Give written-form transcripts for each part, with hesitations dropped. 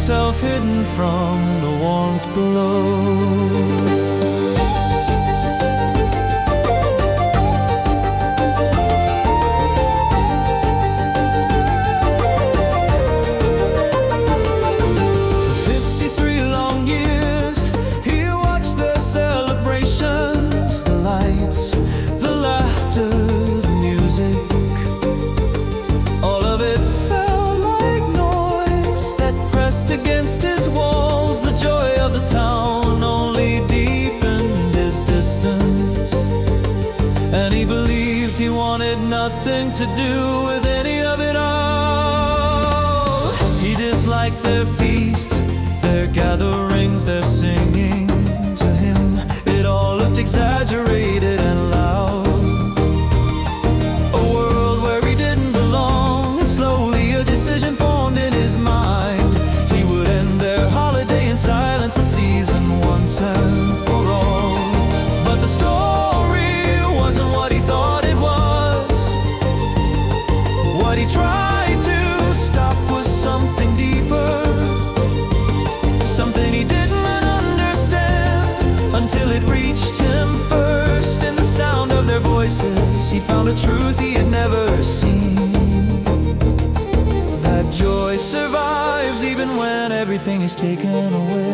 himself hidden from the warmth below. Against his walls, the joy of the town only deepened his distance, and he believed he wanted nothing to do with any of it all. He disliked their feasts, their gatherings, their singing. To him it all looked exaggerated and loud, a world where he didn't belong, and slowly a decision formed in his mind. Silence a season once and for all. But the story wasn't what he thought it was. What he tried to stop was something deeper, something he didn't understand until it reached him first. In the sound of their voices, he found a truth he had never seen, that joy survives even when everything is taken away.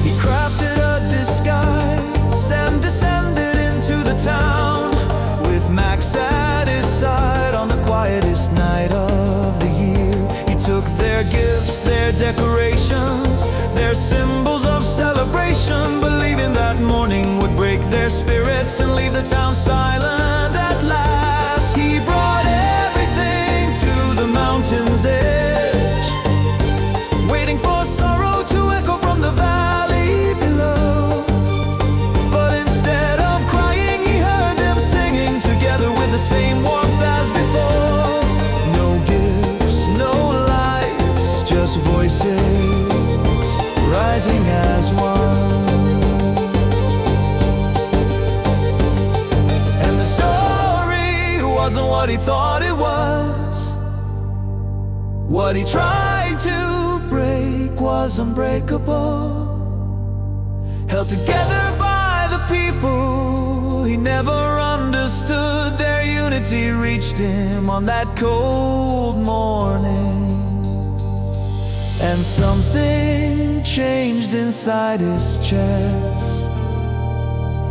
He crafted a disguise and descended into the town, with Max at his side on the quietest night of the year. He took their gifts, their decorations, their symbols of celebration, believing that morning would break their spirits and leave the town silent at last. He brought everything to the mountain's edge, waiting for sorrow to echo from the valley below. But instead of crying, he heard them singing together with the same warmth as before. No gifts, no lights, just voices rising as one. And the story wasn't what he thought it was. What he tried to break was unbreakable, held together by the people he never understood. Their unity reached him on that cold morning, and something changed inside his chest.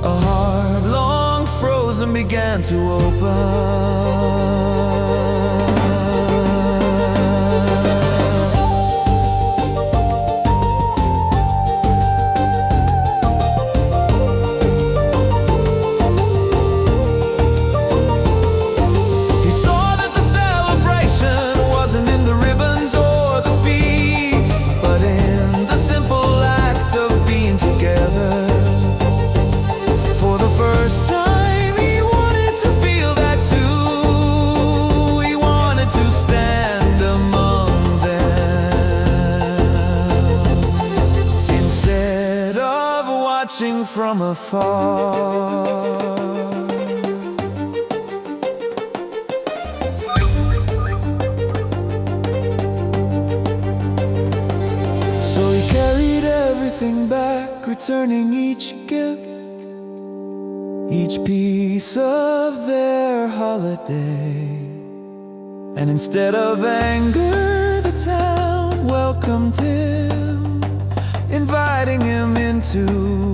A heart long frozen began to open. He saw that the celebration wasn't in the ribbons or the feast, but in the simple act of being together. For the first time, he wanted to feel that too. He wanted to stand among them, instead of watching from afar. So he carried everything back, returning each gift, each piece of their holiday. And instead of anger, the town welcomed him, inviting him into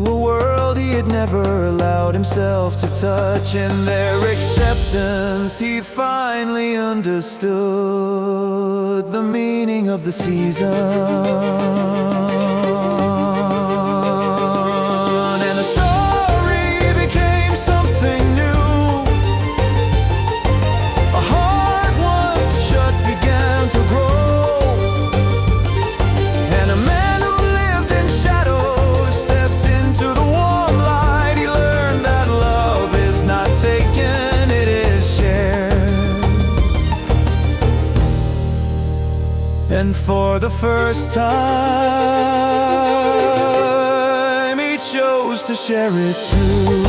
a world he had never allowed himself to touch. In their acceptance, he finally understood the meaning of the season. And for the first time, he chose to share it too.